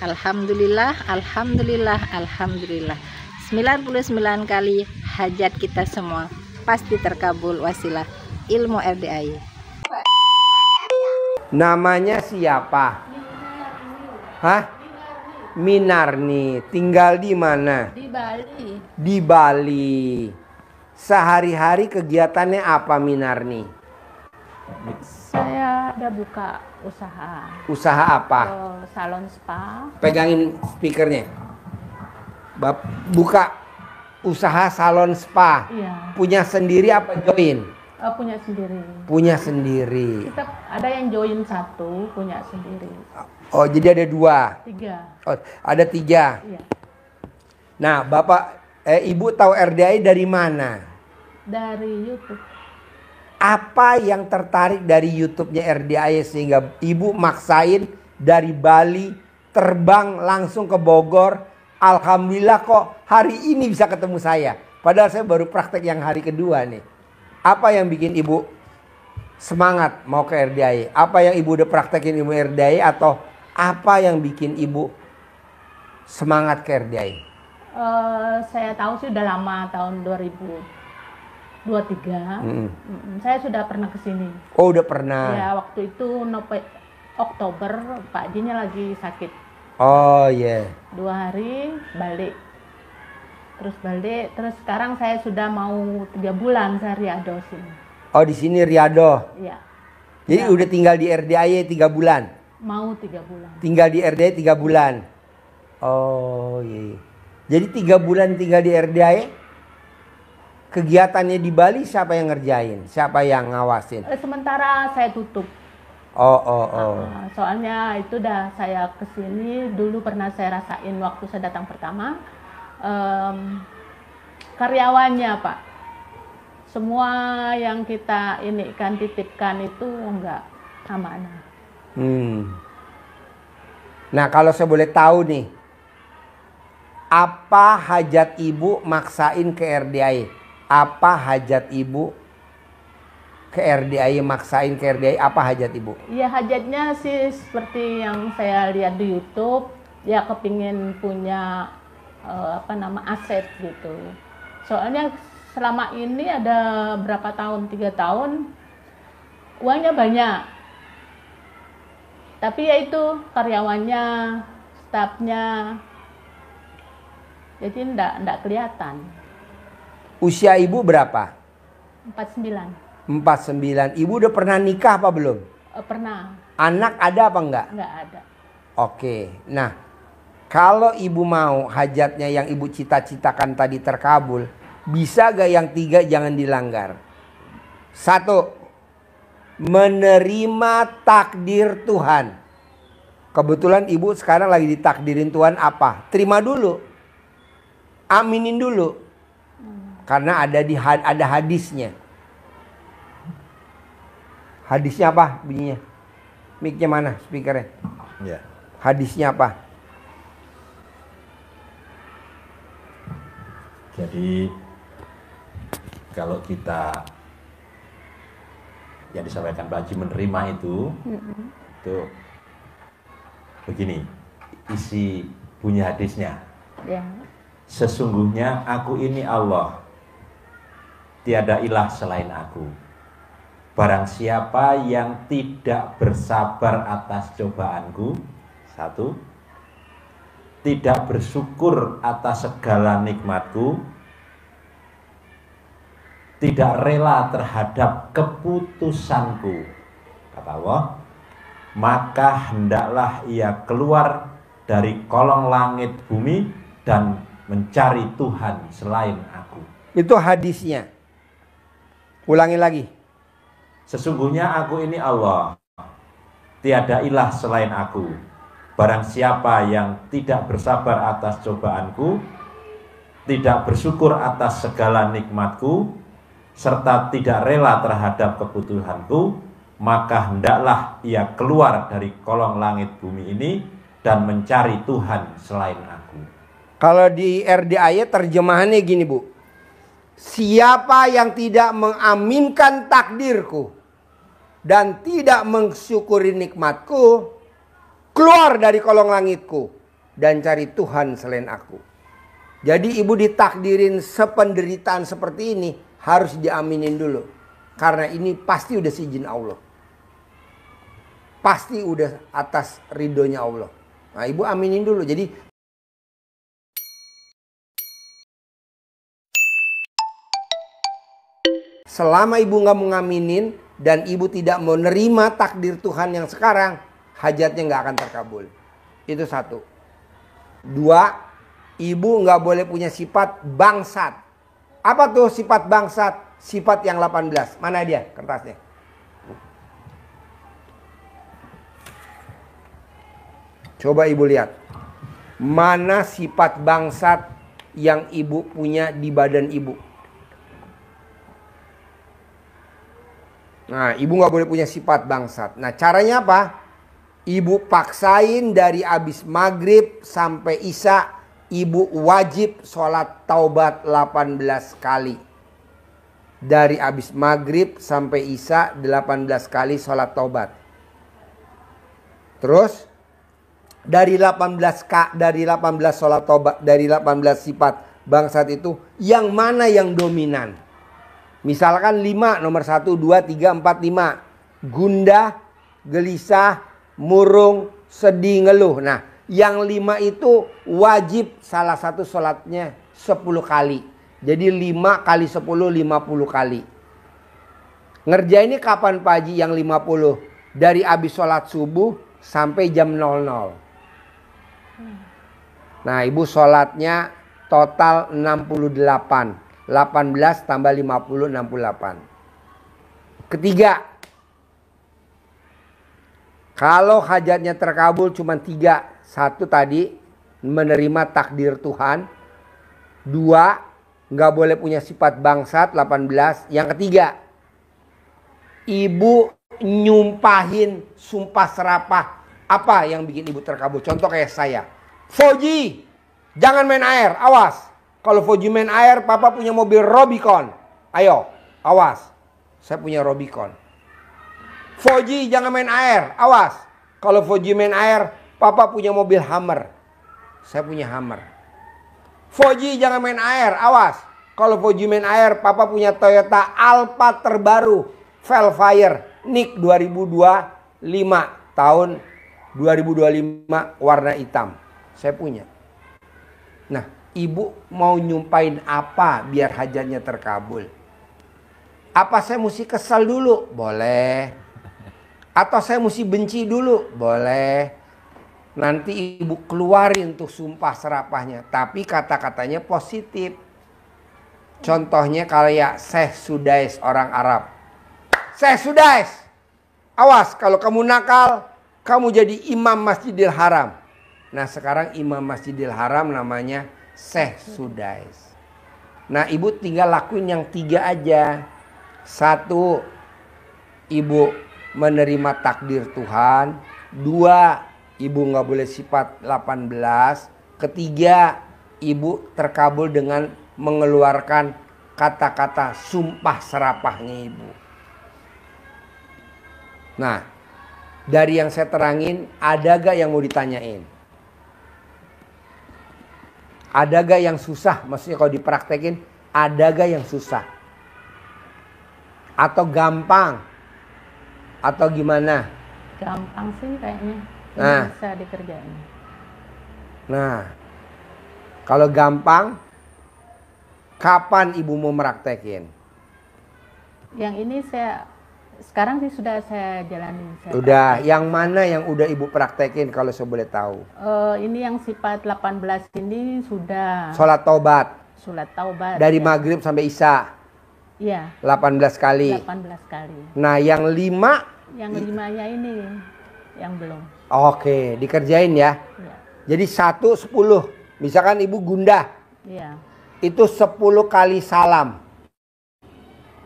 Alhamdulillah, alhamdulillah, alhamdulillah. 99 kali hajat kita semua pasti terkabul wasilah ilmu RDAY. Namanya siapa? Hah? Minarni. Tinggal di mana? Di Bali. Di Bali. Sehari-hari kegiatannya apa Minarni? Saya ada buka usaha. Usaha apa? Salon spa. Pegangin speakernya. Buka usaha salon spa. Iya. Punya sendiri apa join? Punya sendiri. Punya sendiri. Kita ada yang join satu, punya sendiri. Oh, jadi ada 2. 3. Oh, ada 3. Iya. Nah, Ibu tahu RDAY dari mana? Dari YouTube. Apa yang tertarik dari YouTube-nya RDAY sehingga Ibu maksain dari Bali terbang langsung ke Bogor? Alhamdulillah kok hari ini bisa ketemu saya. Padahal saya baru praktek yang hari kedua nih. Apa yang bikin Ibu semangat mau ke RDAY? Apa yang Ibu udah praktekin ilmu RDAY atau apa yang bikin Ibu semangat ke RDAY? Saya tahu sih udah lama, tahun 2023. Saya sudah pernah ke sini. Oh, udah pernah. Ya, waktu itu Oktober Pak Jinya lagi sakit. Oh, iya. 2 hari balik. Terus sekarang saya sudah mau 3 bulan saya riado sini. Oh, di sini riado. Iya. Jadi Ya. udah tinggal di RDAY 3 bulan. Mau 3 bulan. Tinggal di RDAY 3 bulan. Oh, iya. Jadi 3 bulan tinggal di RDAY. Kegiatannya di Bali siapa yang ngerjain? Siapa yang ngawasin? Sementara saya tutup. Oh. Soalnya itu dah saya kesini dulu pernah saya rasain waktu saya datang pertama. Karyawannya Pak, semua yang kita titipkan itu enggak amanah. Nah, kalau saya boleh tahu nih, apa hajat Ibu maksain ke RDAY? Apa hajat Ibu ke RDAY, maksain ke RDAY? Apa hajat Ibu? Ya hajatnya sih seperti yang saya lihat di YouTube, ya kepingin punya aset gitu. Soalnya selama ini ada berapa tahun, 3 tahun, uangnya banyak. Tapi ya itu karyawannya, stafnya, jadi enggak kelihatan. Usia Ibu berapa? 49. 49. Ibu udah pernah nikah apa belum? Pernah. Anak ada apa enggak? Enggak ada. Oke. Nah, kalau Ibu mau hajatnya yang Ibu cita-citakan tadi terkabul, bisa gak yang 3 jangan dilanggar? 1. Menerima takdir Tuhan. Kebetulan Ibu sekarang lagi ditakdirin Tuhan apa? Terima dulu. Aminin dulu. Karena ada hadisnya. Hadisnya apa bunyinya? Mic-nya mana? Speakernya? Ya. Hadisnya apa? Jadi kalau kita yang disampaikan Pak Haji menerima itu begini isi bunyi hadisnya. Ya. Sesungguhnya aku ini Allah, tiada ilah selain aku. Barang siapa yang tidak bersabar atas cobaanku, 1, tidak bersyukur atas segala nikmatku, tidak rela terhadap keputusanku, kata Allah, maka hendaklah ia keluar dari kolong langit bumi dan mencari Tuhan selain aku. Itu hadisnya. Ulangi lagi. Sesungguhnya aku ini Allah, tiada ilah selain aku. Barang siapa yang tidak bersabar atas cobaanku, tidak bersyukur atas segala nikmatku, serta tidak rela terhadap kebutuhanku, maka hendaklah ia keluar dari kolong langit bumi ini dan mencari Tuhan selain aku. Kalau di RDAY terjemahannya gini Bu. Siapa yang tidak mengaminkan takdirku dan tidak mensyukuri nikmatku, keluar dari kolong langitku. dan cari Tuhan selain aku. Jadi ibu ditakdirin sependeritaan seperti ini harus diaminin dulu. Karena ini pasti udah seizin Allah. Pasti udah atas ridhonya Allah. Nah ibu aminin dulu. Jadi selama ibu nggak mau ngaminin dan ibu tidak mau nerima takdir Tuhan yang sekarang, hajatnya nggak akan terkabul. Itu satu. Dua, ibu nggak boleh punya sifat bangsat. Apa tuh sifat bangsat? Sifat yang 18. Mana dia kertasnya? Coba ibu lihat. Mana sifat bangsat yang ibu punya di badan ibu? Nah, ibu nggak boleh punya sifat bangsat. Nah, caranya apa? Ibu paksain dari abis maghrib sampai isya, ibu wajib sholat taubat 18 kali. Dari abis maghrib sampai isya 18 kali sholat taubat. Terus dari 18 sholat taubat, dari 18 sifat bangsat itu yang mana yang dominan? Misalkan 5, nomor 1, 2, 3, 4, 5. Gundah, gelisah, murung, sedih, ngeluh. Nah, yang 5 itu wajib salah satu sholatnya 10 kali. Jadi 5 kali 10, 50 kali. Ngerjainnya kapan Pak Haji yang 50? Dari abis sholat subuh sampai jam 00. Nah ibu sholatnya total 68. 18 tambah 50, 68. Ketiga, kalau hajatnya terkabul cuma 3. 1 tadi menerima takdir Tuhan. 2, nggak boleh punya sifat bangsat. 18. Yang ketiga, ibu nyumpahin sumpah serapah. Apa yang bikin ibu terkabul? Contoh kayak saya. Fauji, jangan main air, awas. Kalau Fauji main air, papa punya mobil Robicon. Ayo, awas. Saya punya Robicon. Fauji jangan main air, awas. Kalau Fauji main air, papa punya mobil Hummer. Saya punya Hummer. Fauji jangan main air, awas. Kalau Fauji main air, papa punya Toyota Alphard terbaru. Velfire, NIK 2025, tahun 2025, warna hitam. Saya punya. Nah, ibu mau nyumpain apa biar hajatnya terkabul? Apa saya mesti kesal dulu? Boleh. Atau saya mesti benci dulu? Boleh. Nanti ibu keluarin tuh sumpah serapahnya. Tapi kata-katanya positif. Contohnya kayak Syekh Sudais orang Arab. Syekh Sudais, awas kalau kamu nakal, kamu jadi imam Masjidil Haram. Nah sekarang imam Masjidil Haram namanya Syekh Sudais. Nah ibu tinggal lakuin yang 3 aja. 1, ibu menerima takdir Tuhan. 2, ibu nggak boleh sifat 18. Ketiga, ibu terkabul dengan mengeluarkan kata-kata sumpah serapahnya ibu. Nah, dari yang saya terangin, ada gak yang mau ditanyain? Ada gak yang susah? Maksudnya kalau dipraktekin, ada gak yang susah? Atau gampang? Atau gimana? Gampang sih kayaknya. Nah. Bisa dikerjain. Nah, kalau gampang, kapan ibu mau meraktekin? Yang ini sekarang sih sudah saya jalani. Udah, yang mana yang udah ibu praktekin kalau saya boleh tahu? Ini yang sifat 18 ini sudah. Sholat taubat. Sholat taubat. Dari ya. maghrib sampai isya. Iya. 18 kali. 18 kali. Nah, yang 5? Yang 5-nya ini yang belum. Oke, dikerjain ya. Iya. Jadi 1, 10. Misalkan ibu gundah. Iya. Itu 10 kali salam.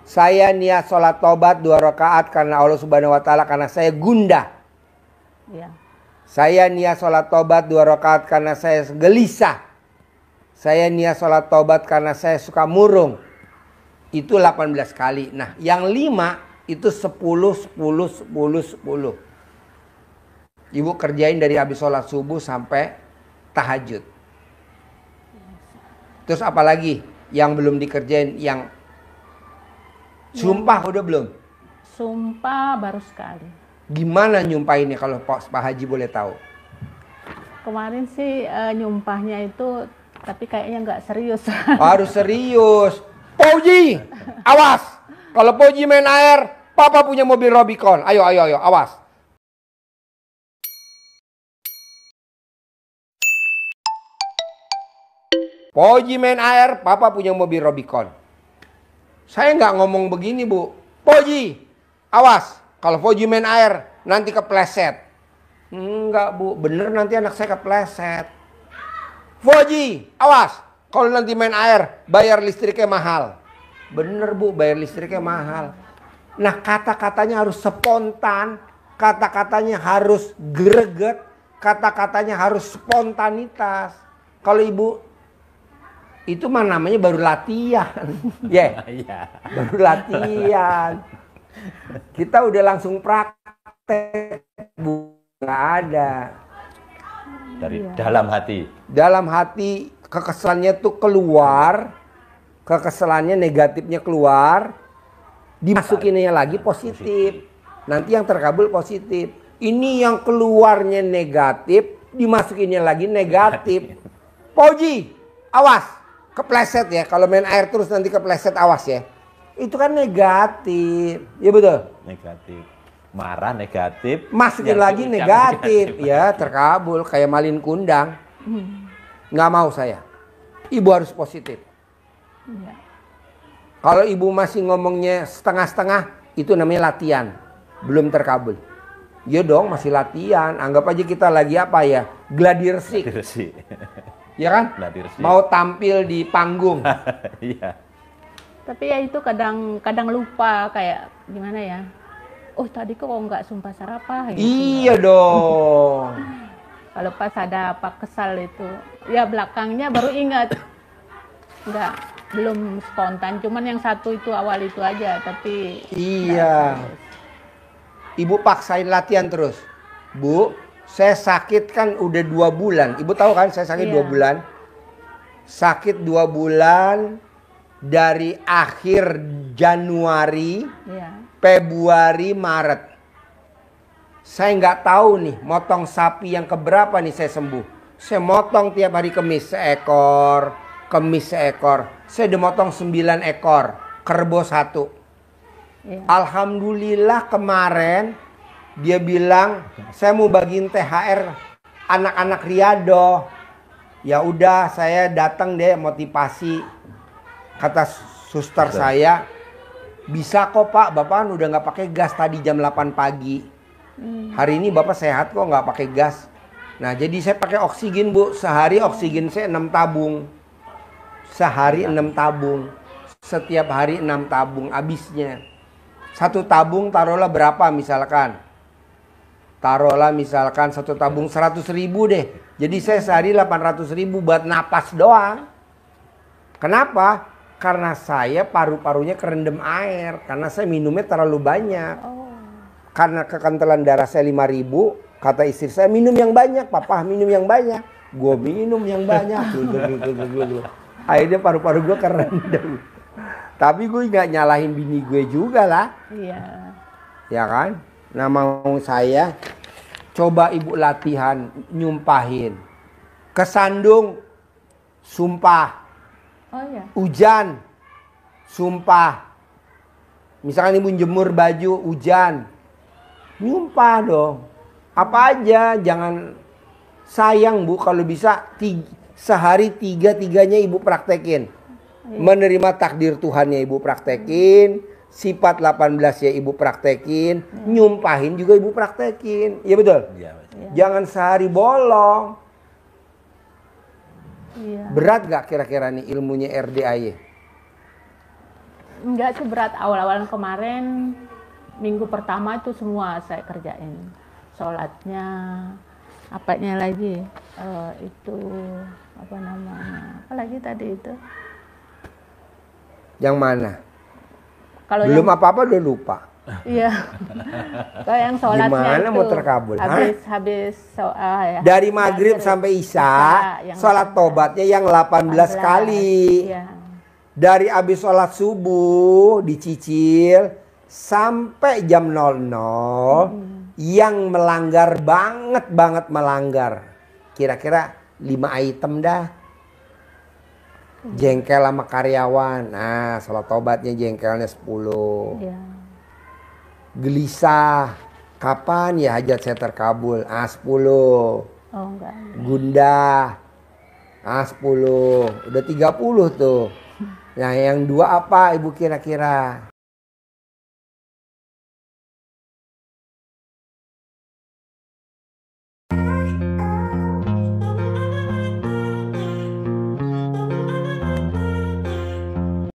Saya niat sholat taubat 2 rakaat karena Allah Subhanahu wa taala karena saya gundah. Iya. Saya niat sholat taubat 2 rakaat karena saya gelisah. Saya niat sholat taubat karena saya suka murung. Itu 18 kali. Nah, yang 5 itu 10, 10, 10, 10. Ibu kerjain dari habis sholat subuh sampai tahajud. Terus apalagi yang belum dikerjain, yang sumpah udah belum? Sumpah baru sekali. Gimana nyumpahinnya kalau Pak Haji boleh tahu? Kemarin sih nyumpahnya itu, tapi kayaknya nggak serius. Harus serius. Poji, awas. Kalau Poji main air, Papa punya mobil Rubicon. Ayo, awas. Poji main air, Papa punya mobil Rubicon. Saya nggak ngomong begini, Bu. Poji, awas. Kalau Poji main air, nanti kepleset. Enggak, Bu. Bener nanti anak saya kepleset. Poji, awas. Kalau nanti main air, bayar listriknya mahal. Bener, Bu. Bayar listriknya mahal. Nah, kata-katanya harus spontan. Kata-katanya harus greget. Kata-katanya harus spontanitas. Kalau Ibu, itu mah namanya baru latihan. Ya, baru latihan. Kita udah langsung praktek, Bu. Nggak ada. Dari dalam hati. Dalam hati kekesalannya tuh keluar. Kekesalannya negatifnya keluar. Dimasukinnya lagi positif. Nanti yang terkabul positif. Ini yang keluarnya negatif. Dimasukinnya lagi negatif. Poji, awas. Kepleset ya. Kalau main air terus nanti kepleset, awas ya. Itu kan negatif. Ya betul? Negatif. Marah negatif. Masukin lagi negatif. Ya terkabul. Kayak malin kundang. Nggak mau saya. Ibu harus positif. Iya. Kalau ibu masih ngomongnya setengah-setengah, itu namanya latihan. Belum terkabul. Ya dong, masih latihan. Anggap aja kita lagi apa ya? Gladi resik. Ya kan? Mau tampil di panggung. Iya. Tapi ya itu kadang lupa, kayak gimana ya? Oh tadi kok nggak sumpah sarapah gitu. Iya dong. Kalau pas ada apa kesal itu, ya belakangnya baru ingat. Belum spontan, cuman yang satu itu awal itu aja, tapi iya. Ibu paksain latihan terus. Bu, saya sakit kan udah 2 bulan. Ibu tahu kan saya sakit 2 bulan. Sakit 2 bulan dari akhir Januari, Februari, Maret. Saya nggak tahu nih motong sapi yang keberapa nih saya sembuh. Saya motong tiap hari Kemis seekor. Saya udah motong 9 ekor. Kerbau 1. Alhamdulillah kemarin dia bilang saya mau bagiin THR anak-anak Riado. Ya udah saya datang deh motivasi. Kata suster saya, bisa kok Pak, Bapak udah nggak pakai gas tadi jam 8 pagi. Hari ini Bapak sehat kok nggak pakai gas. Nah jadi saya pakai oksigen Bu, sehari oksigen saya 6 tabung. Sehari 6 tabung. Setiap hari 6 tabung habisnya. 1 tabung taruhlah berapa misalkan. Taruhlah misalkan 1 tabung 100.000 deh. Jadi saya sehari 800.000 buat napas doang. Kenapa? Karena saya paru-parunya kerendam air. Karena saya minumnya terlalu banyak. Karena kekentalan darah saya 5.000. Kata istri saya minum yang banyak. Papa minum yang banyak. Gue minum yang banyak. Akhirnya paru-paru gue kerendam. Tapi gue nggak nyalahin bini gue juga lah. Iya. Ya kan? Nah mau saya coba ibu latihan nyumpahin. Kesandung, sumpah. Oh iya. Hujan, sumpah. Misalkan ibu jemur baju, hujan. Nyumpah dong. Apa aja, jangan sayang Bu kalau bisa sehari 3-3-nya ibu praktekin. Menerima takdir Tuhannya ibu praktekin. Sifat 18 ya ibu praktekin. Nyumpahin juga ibu praktekin. Iya betul? Iya. Jangan sehari bolong. Iya. Berat gak kira-kira nih ilmunya RDAY? Enggak sih berat, awal-awal kemarin minggu pertama itu semua saya kerjain. Sholatnya, apanya lagi, itu apa namanya, apa lagi tadi itu? Yang mana? Kalau belum yang, apa-apa udah lupa. Iya. Kalau yang sholatnya Gimana itu mau terkabul? habis ya. Dari maghrib sampai isya, yang sholat tobatnya yang 18 kali. Iya. Dari habis sholat subuh dicicil sampai jam 00 yang melanggar banget melanggar. Kira-kira 5 item dah. Jengkel sama karyawan. Nah, sholat tobatnya jengkelnya 10. Iya. Gelisah. Kapan ya hajat saya terkabul? 10. Oh, enggak. Gundah. 10. Udah 30 tuh. Nah, yang 2 apa Ibu kira-kira?